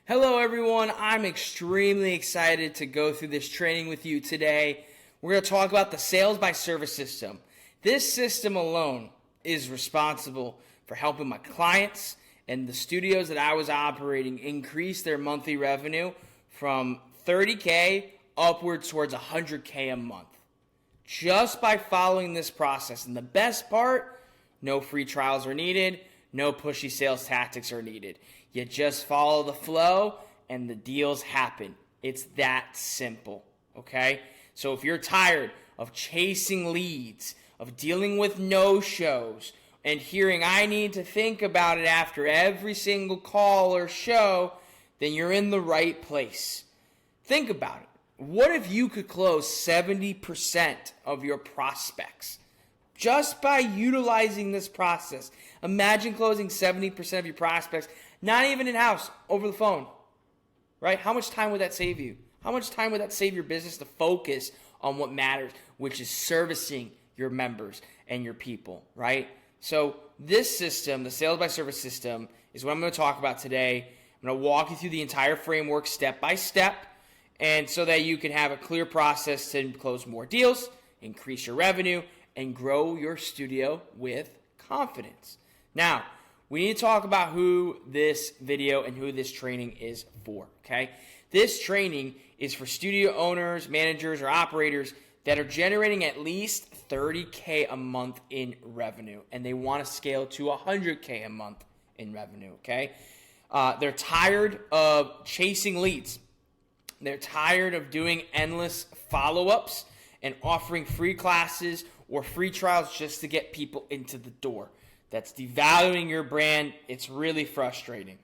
Hello everyone, I'm extremely excited to go through this training with you today. We're going to talk about the sales by service system. This system alone is responsible for helping my clients and the studios that I was operating increase their monthly revenue from $30K upwards towards $100K a month. Just by following this process. And the best part, no free trials are needed, no pushy sales tactics are needed. You just follow the flow and the deals happen. It's that simple, okay? So if you're tired of chasing leads, of dealing with no-shows, and hearing I need to think about it after every single call or show, then you're in the right place. Think about it. What if you could close 70% of your prospects just by utilizing this process? Imagine closing 70% of your prospects, not even in-house, over the phone, right? How much time would that save you? How much time would that save your business to focus on what matters, which is servicing your members and your people, right? So this system, the sales by service system, is what I'm going to talk about today. I'm going to walk you through the entire framework step by step, and so that you can have a clear process to close more deals, increase your revenue, and grow your studio with confidence. Now, we need to talk about who this video and who this training is for, okay? This training is for studio owners, managers, or operators that are generating at least $30K a month in revenue, and they want to scale to $100K a month in revenue, okay? They're tired of chasing leads. They're tired of doing endless follow-ups and offering free classes or free trials just to get people into the door. That's devaluing your brand. It's really frustrating.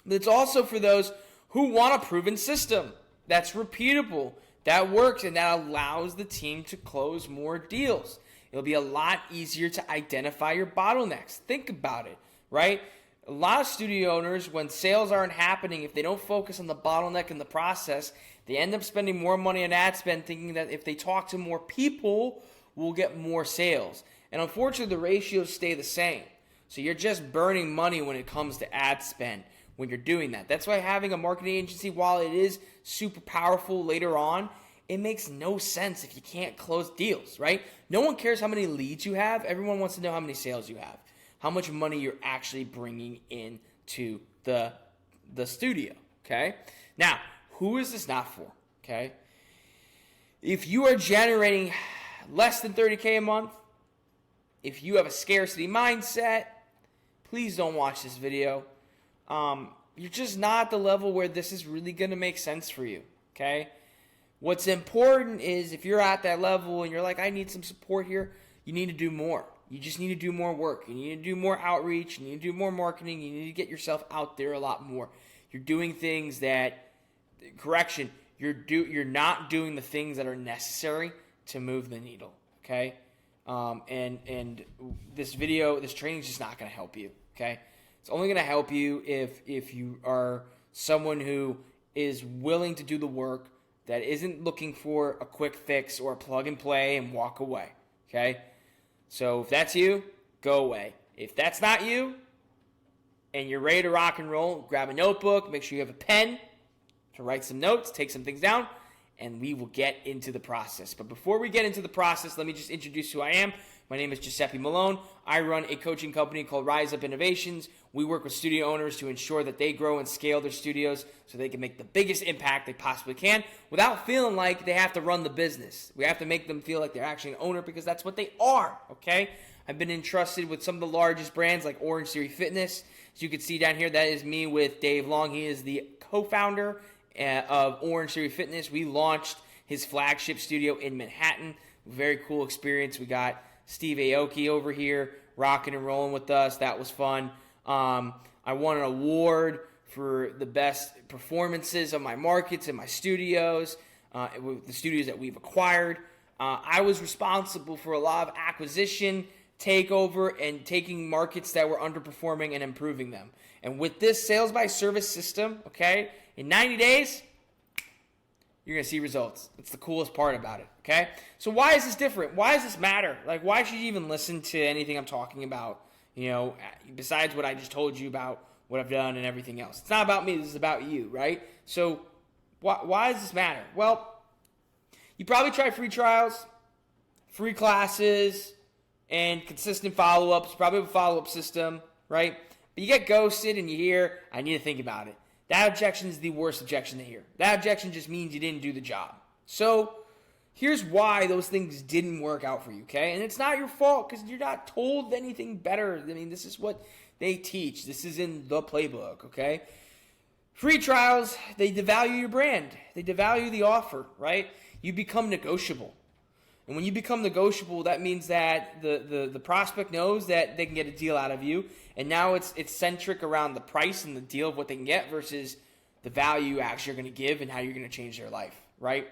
It's also for those who want a proven system that's repeatable, that works, and that allows the team to close more deals. It'll be a lot easier to identify your bottlenecks. Think about it, right? A lot of studio owners, when sales aren't happening, if they don't focus on the bottleneck in the process, they end up spending more money on ad spend thinking that if they talk to more people, we'll get more sales. And unfortunately, the ratios stay the same. So you're just burning money when it comes to ad spend when you're doing that. That's why having a marketing agency, while it is super powerful later on, it makes no sense if you can't close deals, right? No one cares how many leads you have. Everyone wants to know how many sales you have, how much money you're actually bringing into the studio, okay? Now, who is this not for, okay? If you are generating less than $30K a month, if you have a scarcity mindset, please don't watch this video. You're just not at the level where this is really going to make sense for you, okay? What's important is if you're at that level and you're like, I need some support here, you need to do more. You just need to do more work. You need to do more outreach. You need to do more marketing. You need to get yourself out there a lot more. You're doing things that, correction, you're not doing the things that are necessary to move the needle, okay? And this training is just not going to help you, okay? It's only going to help you if you are someone who is willing to do the work, that isn't looking for a quick fix or a plug and play and walk away, okay? So if that's you, go away. If that's not you and you're ready to rock and roll, grab a notebook, make sure you have a pen to write some notes, take some things down, and we will get into the process. But before we get into the process, let me just introduce who I am. My name is Giuseppe Malone. I run a coaching company called Rise Up Innovations. We work with studio owners to ensure that they grow and scale their studios so they can make the biggest impact they possibly can without feeling like they have to run the business. We have to make them feel like they're actually an owner because that's what they are, okay? I've been entrusted with some of the largest brands like Orange Theory Fitness. As you can see down here, that is me with Dave Long. He is the co-founder of Orange Theory Fitness. We launched his flagship studio in Manhattan. Very cool experience. We got Steve Aoki over here rocking and rolling with us. That was fun. I won an award for the best performances of my markets and my studios, the studios that we've acquired. I was responsible for a lot of acquisition, takeover, and taking markets that were underperforming and improving them. And with this sales by service system, okay, in 90 days, you're going to see results. It's the coolest part about it, okay? So why is this different? Why does this matter? Like, why should you even listen to anything I'm talking about, you know, besides what I just told you about what I've done and everything else. It's not about me. This is about you, right? So why does this matter? Well, you probably tried free trials, free classes, and consistent follow-ups. Probably have a follow-up system, right? But you get ghosted and you hear, I need to think about it. That objection is the worst objection to hear. That objection just means you didn't do the job. So here's why those things didn't work out for you, okay? And it's not your fault because you're not told anything better. I mean, this is what they teach. This is in the playbook, okay? Free trials, they devalue your brand. They devalue the offer, right? You become negotiable. And when you become negotiable, that means that the prospect knows that they can get a deal out of you. And now it's centric around the price and the deal of what they can get versus the value you actually are going to give and how you're going to change their life, right?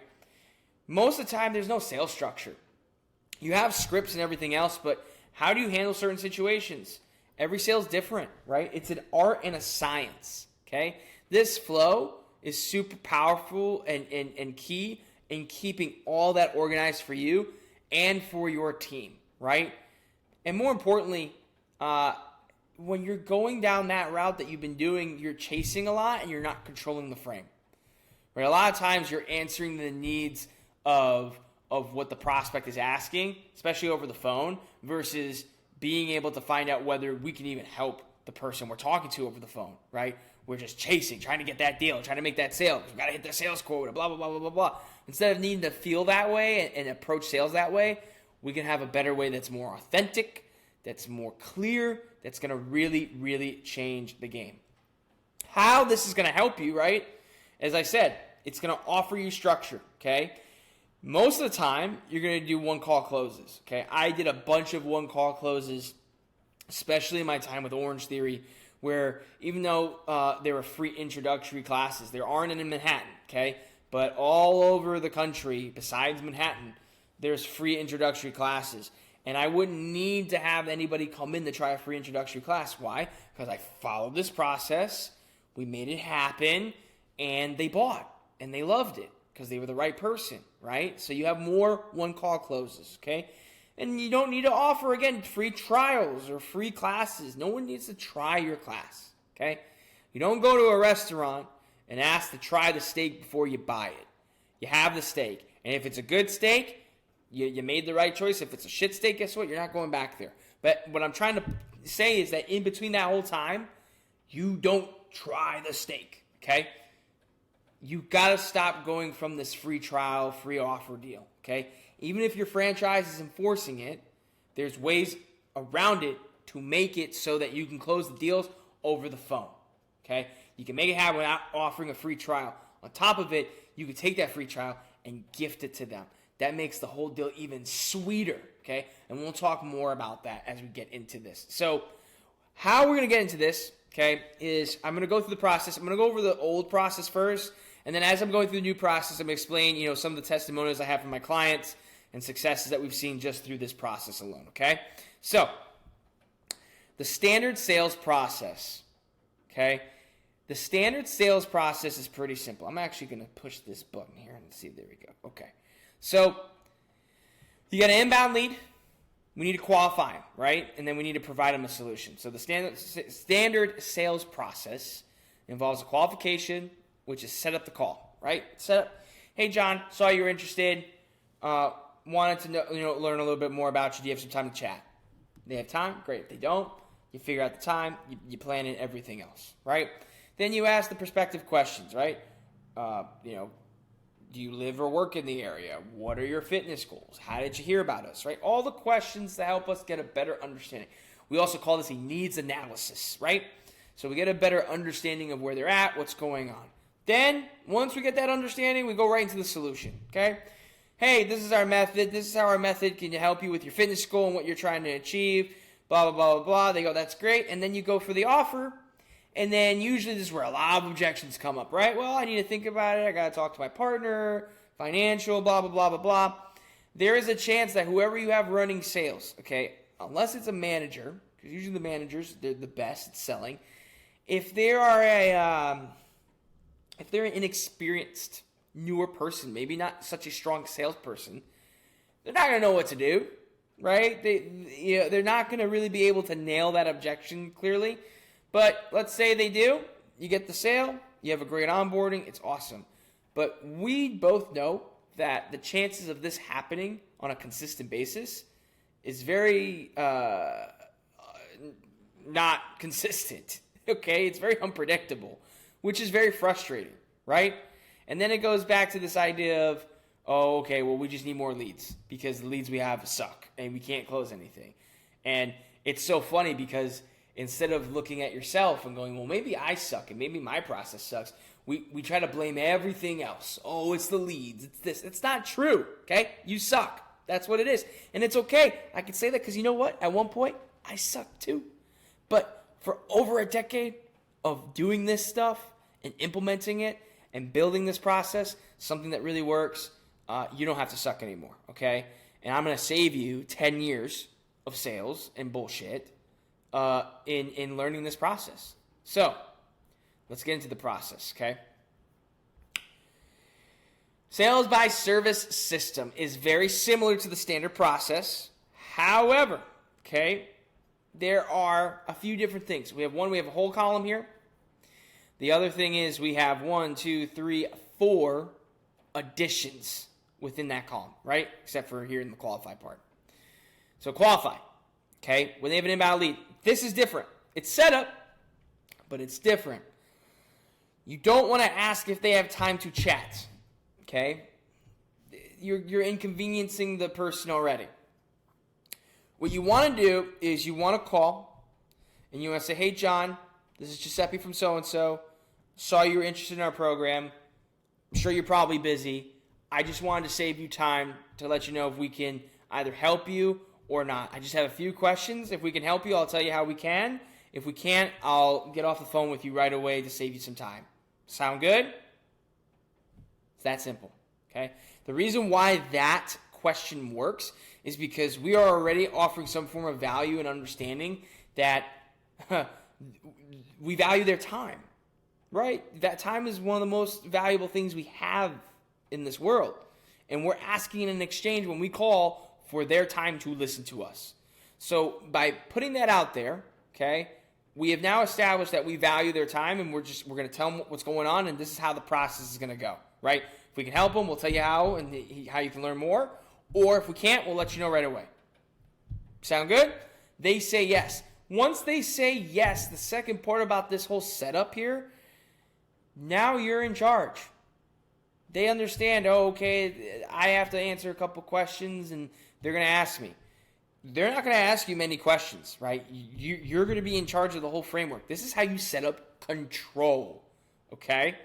Most of the time, there's no sales structure. You have scripts and everything else, but how do you handle certain situations? Every sale is different, right? It's an art and a science, okay? This flow is super powerful and key in keeping all that organized for you and for your team, right? And more importantly, when you're going down that route that you've been doing, you're chasing a lot and you're not controlling the frame, right? A lot of times you're answering the needs of what the prospect is asking, especially over the phone, versus being able to find out whether we can even help the person we're talking to over the phone, right? We're just chasing, trying to get that deal, trying to make that sale. We've got to hit the sales quota, blah, blah, blah, blah, blah, blah. Instead of needing to feel that way and approach sales that way, we can have a better way that's more authentic, that's more clear, that's going to really, really change the game. How this is going to help you, right? As I said, it's going to offer you structure, okay? Most of the time, you're going to do one-call closes, okay? I did a bunch of one-call closes, especially in my time with Orange Theory, where even though there were free introductory classes, there aren't in Manhattan, okay? But all over the country, besides Manhattan, there's free introductory classes. And I wouldn't need to have anybody come in to try a free introductory class. Why? Because I followed this process, we made it happen, and they bought, and they loved it because they were the right person, right? So you have more one-call closes, okay? And you don't need to offer, again, free trials or free classes. No one needs to try your class, okay? You don't go to a restaurant and ask to try the steak before you buy it. You have the steak. And if it's a good steak, you made the right choice. If it's a shit steak, guess what? You're not going back there. But what I'm trying to say is that in between that whole time, you don't try the steak, okay? You got to stop going from this free trial, free offer deal, okay? Even if your franchise is enforcing it, there's ways around it to make it so that you can close the deals over the phone, okay? You can make it happen without offering a free trial. On top of it, you can take that free trial and gift it to them. That makes the whole deal even sweeter, okay? And we'll talk more about that as we get into this. So how we're going to get into this, okay, is I'm going to go through the process. I'm going to go over the old process first, and then as I'm going through the new process, I'm going to explain, some of the testimonials I have from my clients and successes that we've seen just through this process alone, okay? So the standard sales process, okay? The standard sales process is pretty simple. I'm actually going to push this button here and see. There we go. Okay. So you got an inbound lead. We need to qualify them, right? And then we need to provide them a solution. So the standard sales process involves a qualification, which is set up the call, right? Set up, hey, John, saw you were interested. Wanted to know, learn a little bit more about you. Do you have some time to chat? They have time? Great. If they don't, you figure out the time. You plan in everything else, right? Then you ask the prospective questions, right? Do you live or work in the area? What are your fitness goals? How did you hear about us, right? All the questions to help us get a better understanding. We also call this a needs analysis, right? So we get a better understanding of where they're at, what's going on. Then, once we get that understanding, we go right into the solution, okay? Hey, this is our method. This is how our method can help you with your fitness goal and what you're trying to achieve, blah, blah, blah, blah, blah. They go, that's great. And then you go for the offer. And then usually this is where a lot of objections come up, right? Well, I need to think about it. I got to talk to my partner, financial, blah, blah, blah, blah, blah. There is a chance that whoever you have running sales, okay, unless it's a manager, because usually the managers, they're the best at selling. If they are if they're an inexperienced, newer person, maybe not such a strong salesperson, they're not going to know what to do, right? They're not going to really be able to nail that objection clearly. But let's say they do. You get the sale. You have a great onboarding. It's awesome. But we both know that the chances of this happening on a consistent basis is very not consistent. Okay? It's very unpredictable, which is very frustrating, right? And then it goes back to this idea of, oh, okay, well, we just need more leads because the leads we have suck and we can't close anything. And it's so funny because instead of looking at yourself and going, well, maybe I suck and maybe my process sucks, we try to blame everything else. Oh, it's the leads. It's this. It's not true, okay? You suck. That's what it is. And it's okay. I can say that because you know what? At one point, I sucked too. But for over a decade of doing this stuff and implementing it and building this process, something that really works, you don't have to suck anymore, okay? And I'm going to save you 10 years of sales and bullshit in learning this process. So let's get into the process, okay? Sales by service system is very similar to the standard process. However, okay, there are a few different things. We have a whole column here. The other thing is we have 4 additions within that column, right? Except for here in the qualify part. So qualify, okay? When they have an inbound lead, this is different. It's set up, but it's different. You don't want to ask if they have time to chat, okay? You're inconveniencing the person already. What you want to do is you want to call and you want to say, hey, John, this is Giuseppe from so-and-so. Saw you were interested in our program. I'm sure you're probably busy. I just wanted to save you time to let you know if we can either help you or not. I just have a few questions. If we can help you, I'll tell you how we can. If we can't, I'll get off the phone with you right away to save you some time. Sound good? It's that simple, okay? The reason why that question works is because we are already offering some form of value and understanding that we value their time, right? That time is one of the most valuable things we have in this world. And we're asking in exchange when we call for their time to listen to us. So by putting that out there, okay, we have now established that we value their time and we're going to tell them what's going on and this is how the process is going to go, right? If we can help them, we'll tell you how and how you can learn more. Or if we can't, we'll let you know right away. Sound good? They say yes. Once they say yes, the second part about this whole setup here, now you're in charge. They understand, oh, okay, I have to answer a couple questions and they're going to ask me. They're not going to ask you many questions, right? You're going to be in charge of the whole framework. This is how you set up control, okay?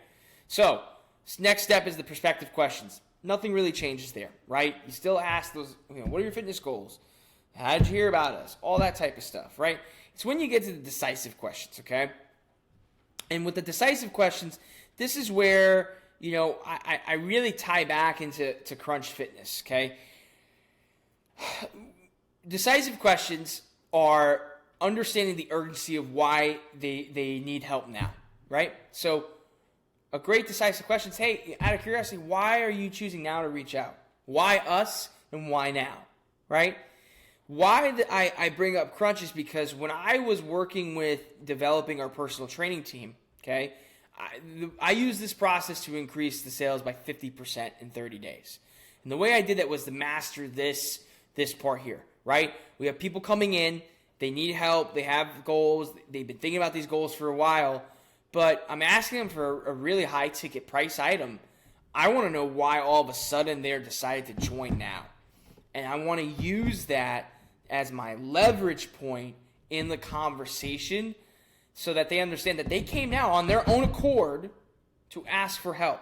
So, next step is the prospective questions. Nothing really changes there, right? You still ask those, what are your fitness goals? How did you hear about us? All that type of stuff, right? It's when you get to the decisive questions, okay? And with the decisive questions, this is where, I really tie back into Crunch Fitness, okay? Decisive questions are understanding the urgency of why they need help now, right? So a great decisive question is, hey, out of curiosity, why are you choosing now to reach out? Why us and why now, right? Why I bring up Crunch is because when I was working with developing our personal training team, okay, I used this process to increase the sales by 50% in 30 days. And the way I did that was to master this part here, right? We have people coming in, they need help, they have goals, they've been thinking about these goals for a while, but I'm asking them for a really high ticket price item. I want to know why all of a sudden they're decided to join now. And I want to use that as my leverage point in the conversation so that they understand that they came now on their own accord to ask for help,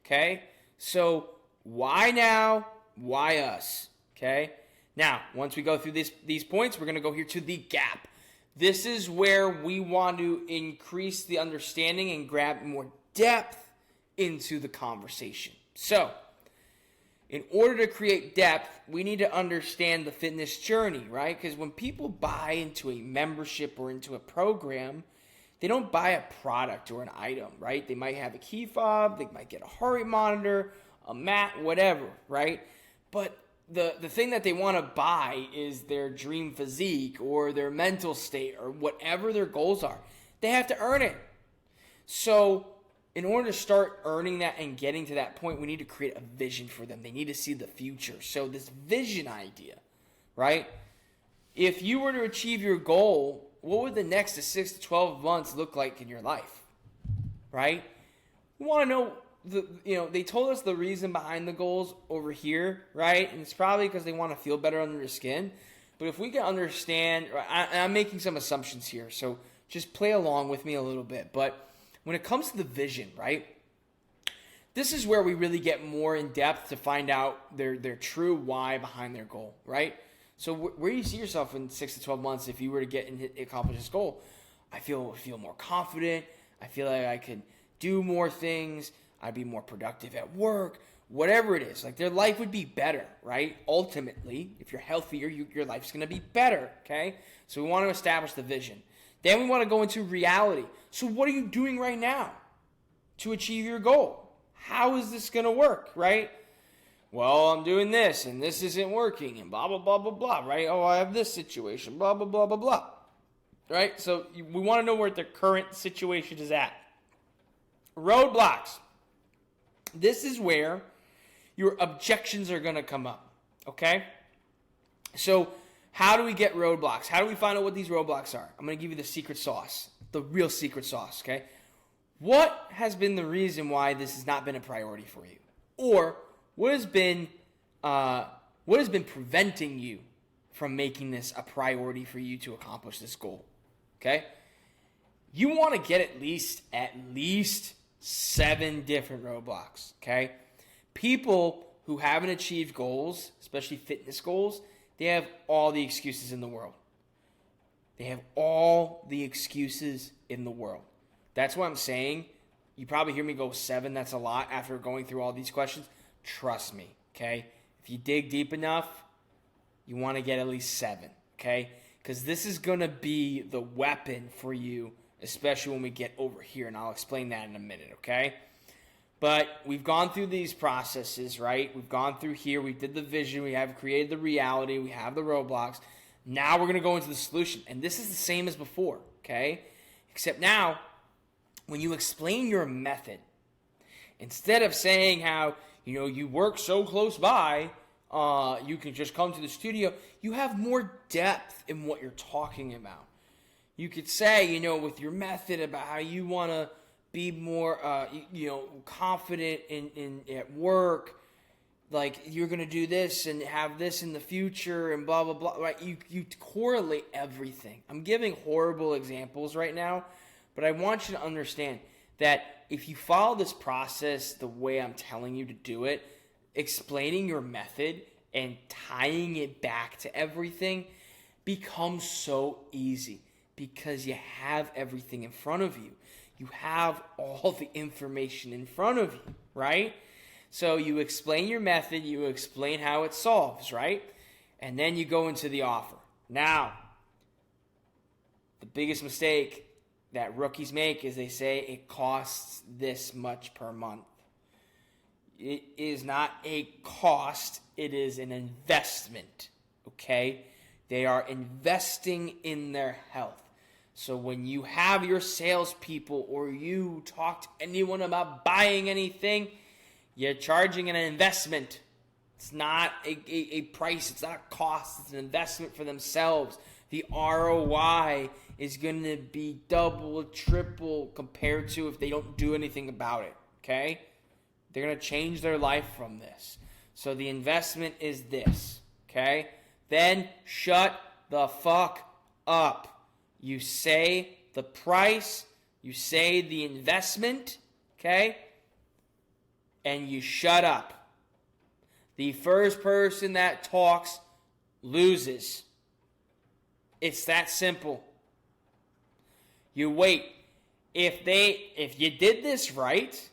okay? So why now? Why us, okay? Now, once we go through these points, we're going to go here to the gap. This is where we want to increase the understanding and grab more depth into the conversation. So, in order to create depth, we need to understand the fitness journey, right? Because when people buy into a membership or into a program, they don't buy a product or an item, right? They might have a key fob, they might get a heart rate monitor, a mat, whatever, right? But the thing that they want to buy is their dream physique or their mental state or whatever their goals are. they have to earn it. So in order to start earning that and getting to that point, we need to create a vision for them. They need to see the future. So this vision idea, right? If you were to achieve your goal, what would the next 6 to 12 months look like in your life, right? We want to know, they told us the reason behind the goals over here, right? And it's probably because they want to feel better under their skin. But if we can understand, I'm making some assumptions here, so just play along with me a little bit. But when it comes to the vision, right, this is where we really get more in depth to find out their true why behind their goal, right? So where do you see yourself in 6 to 12 months if you were to get and accomplish this goal? I feel more confident. I feel like I can do more things. I'd be more productive at work. Whatever it is, like their life would be better, right? Ultimately, if you're healthier, your life's going to be better, okay? So we want to establish the vision. Then we want to go into reality. So what are you doing right now to achieve your goal? How is this going to work, right? Well, I'm doing this, and this isn't working, and blah, blah, blah, blah, blah, right? Oh, I have this situation, blah, blah, blah, blah, blah, right? So we want to know where the current situation is at. Roadblocks. This is where your objections are going to come up, okay? So how do we get roadblocks? How do we find out what these roadblocks are? I'm going to give you the secret sauce, the real secret sauce, okay? What has been the reason why this has not been a priority for you? Or what has been preventing you from making this a priority for you to accomplish this goal, okay? You want to get at least 7 different roadblocks, okay? People who haven't achieved goals, especially fitness goals, they have all the excuses in the world. They have all the excuses in the world. That's what I'm saying. You probably hear me go 7, that's a lot after going through all these questions. Trust me, okay? If you dig deep enough, you want to get at least 7, okay? Because this is going to be the weapon for you, especially when we get over here, and I'll explain that in a minute, okay? But we've gone through these processes, right? We've gone through here. We did the vision. We have created the reality. We have the roadblocks. Now we're going to go into the solution. And this is the same as before, okay? Except now, when you explain your method, instead of saying how, you work so close by, you can just come to the studio, you have more depth in what you're talking about. You could say, with your method about how you want to be more, confident in at work, like you're going to do this and have this in the future and blah, blah, blah, right? You correlate everything. I'm giving horrible examples right now, but I want you to understand that if you follow this process the way I'm telling you to do it, explaining your method and tying it back to everything becomes so easy because you have everything in front of you. You have all the information in front of you, right? So you explain your method, you explain how it solves, right? And then you go into the offer. Now, the biggest mistake that rookies make is they say it costs this much per month. It is not a cost, it is an investment, okay? They are investing in their health. So when you have your salespeople or you talk to anyone about buying anything, you're charging an investment. It's not a price. It's not a cost. It's an investment for themselves. The ROI is going to be double, triple compared to if they don't do anything about it, okay? They're going to change their life from this. So the investment is this, okay? Then shut the fuck up. You say the price, you say the investment, okay? And you shut up. The first person that talks loses. It's that simple. You wait. If you did this right,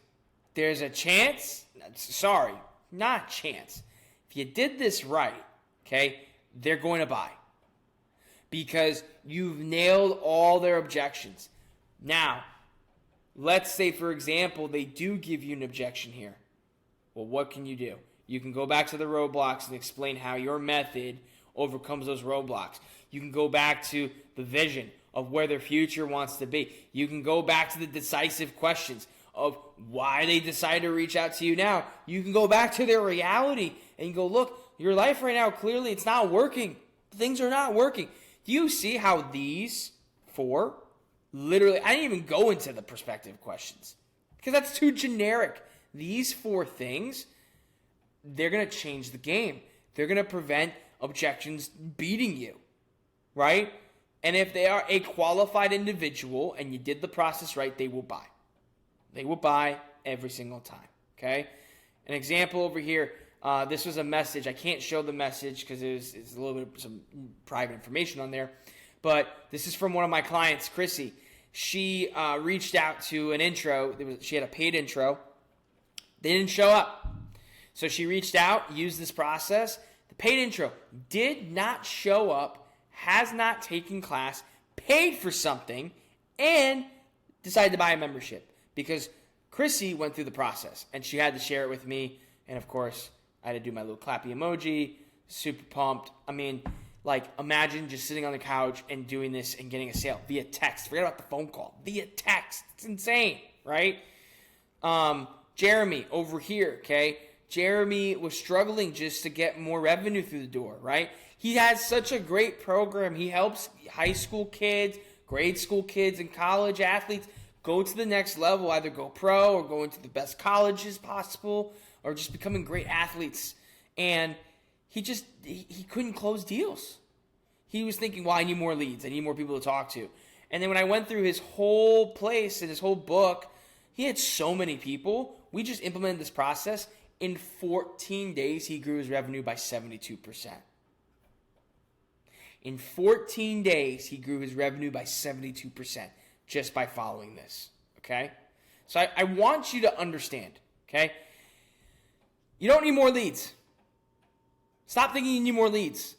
there's a chance, sorry, not chance. If you did this right, okay, they're going to buy. Because you've nailed all their objections. Now, let's say, for example, they do give you an objection here. Well, what can you do? You can go back to the roadblocks and explain how your method overcomes those roadblocks. You can go back to the vision. of where their future wants to be. You can go back to the decisive questions of why they decide to reach out to you now. You can go back to their reality and you go, look, your life right now, clearly it's not working. Things are not working. Do you see how these four, literally, I didn't even go into the perspective questions because that's too generic. These four things, they're going to change the game. They're going to prevent objections beating you, right? And if they are a qualified individual and you did the process right, they will buy. They will buy every single time, okay? An example over here, this was a message. I can't show the message because it's a little bit of some private information on there. But this is from one of my clients, Chrissy. She reached out to an intro. She had a paid intro. They didn't show up. So she reached out, used this process. The paid intro did not show up, has not taken class, paid for something, and decided to buy a membership because Chrissy went through the process and she had to share it with me. And of course, I had to do my little clappy emoji, super pumped. I mean, like, imagine just sitting on the couch and doing this and getting a sale via text. Forget about the phone call. Via text. It's insane, right? Jeremy over here, okay? Jeremy was struggling just to get more revenue through the door, right? He has such a great program. He helps high school kids, grade school kids, and college athletes go to the next level, either go pro or go into the best colleges possible or just becoming great athletes. And he couldn't close deals. He was thinking, well, I need more leads. I need more people to talk to. And then when I went through his whole place and his whole book, he had so many people. We just implemented this process. In 14 days, he grew his revenue by 72%. In 14 days, he grew his revenue by 72% just by following this, okay? So I want you to understand, okay? You don't need more leads. Stop thinking you need more leads.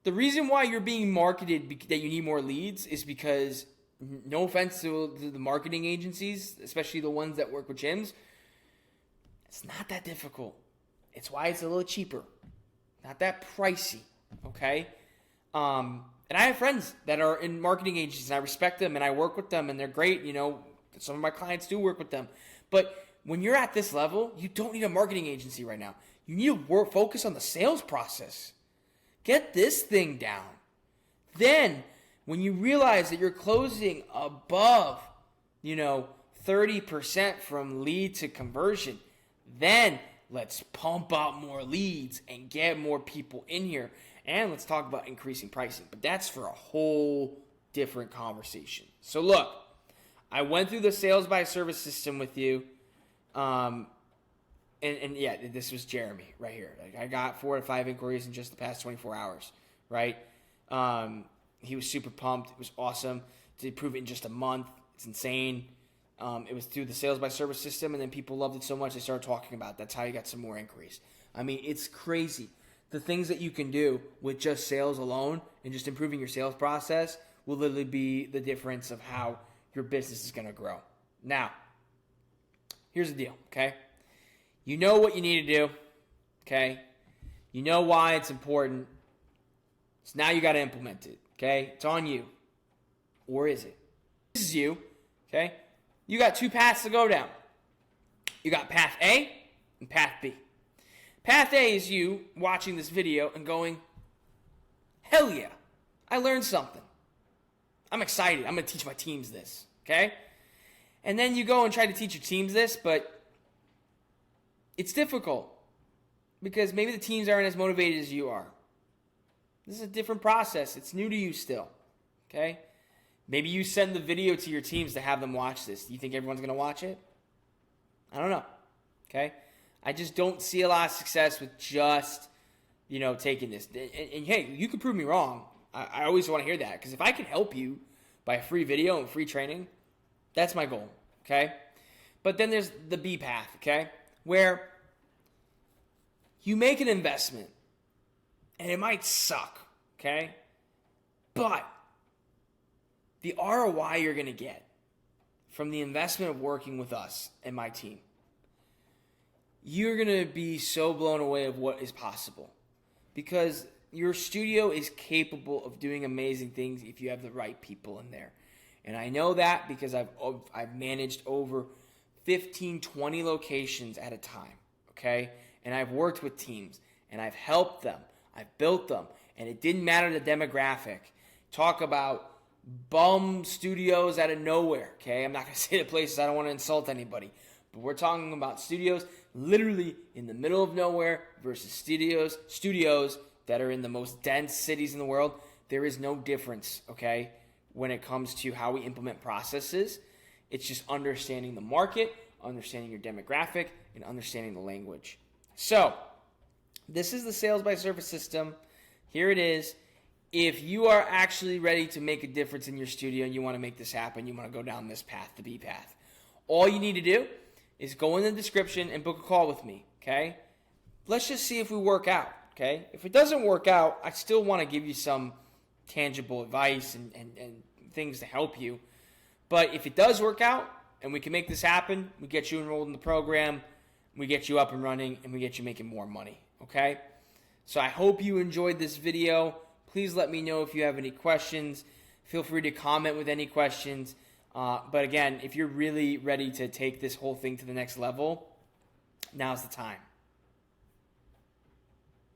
The reason why you're being marketed that you need more leads is because, no offense to the marketing agencies, especially the ones that work with gyms, it's not that difficult. It's why it's a little cheaper. Not that pricey, okay? And I have friends that are in marketing agencies, and I respect them, and I work with them, and they're great. You know, some of my clients do work with them. But when you're at this level, you don't need a marketing agency right now. You need to focus on the sales process. Get this thing down. Then, when you realize that you're closing above, 30% from lead to conversion, then let's pump out more leads and get more people in here. And let's talk about increasing pricing. But that's for a whole different conversation. So look, I went through the sales by service system with you. And yeah, this was Jeremy right here. Like, I got 4 to 5 inquiries in just the past 24 hours, right? He was super pumped. It was awesome to prove it in just a month. It's insane. It was through the sales by service system, and then people loved it so much they started talking about it. That's how you got some more inquiries. I mean, it's crazy. The things that you can do with just sales alone and just improving your sales process will literally be the difference of how your business is going to grow. Now, here's the deal, okay? You know what you need to do, okay? You know why it's important. So now you got to implement it, okay? It's on you. Or is it? This is you, okay? You got 2 paths to go down. You got path A and path B. Path A is you watching this video and going, hell yeah, I learned something. I'm excited. I'm going to teach my teams this, okay? And then you go and try to teach your teams this, but it's difficult because maybe the teams aren't as motivated as you are. This is a different process. It's new to you still, okay? Maybe you send the video to your teams to have them watch this. Do you think everyone's going to watch it? I don't know, okay? I just don't see a lot of success with just, taking this. And hey, you can prove me wrong. I always want to hear that because if I can help you by a free video and free training, that's my goal, okay? But then there's the B path, okay, where you make an investment and it might suck, okay? But the ROI you're going to get from the investment of working with us and my team, you're going to be so blown away of what is possible. Because, your studio is capable of doing amazing things if you have the right people in there. And I know that because I've managed over 15, 20 locations at a time, okay? And I've worked with teams, and I've helped them. I've built them, and it didn't matter the demographic. Talk about bum studios out of nowhere, okay? I'm not going to say the places, I don't want to insult anybody. But we're talking about studios literally in the middle of nowhere versus studios that are in the most dense cities in the world. There is no difference, okay, when it comes to how we implement processes. It's just understanding the market, understanding your demographic, and understanding the language. So, this is the Sales by Service system. Here it is. If you are actually ready to make a difference in your studio and you want to make this happen, you want to go down this path, the B path, all you need to do is go in the description and book a call with me, okay? Let's just see if we work out, okay? If it doesn't work out, I still want to give you some tangible advice and things to help you. But if it does work out and we can make this happen, we get you enrolled in the program, we get you up and running, and we get you making more money, okay? So I hope you enjoyed this video. Please let me know if you have any questions. Feel free to comment with any questions. But again, if you're really ready to take this whole thing to the next level, now's the time.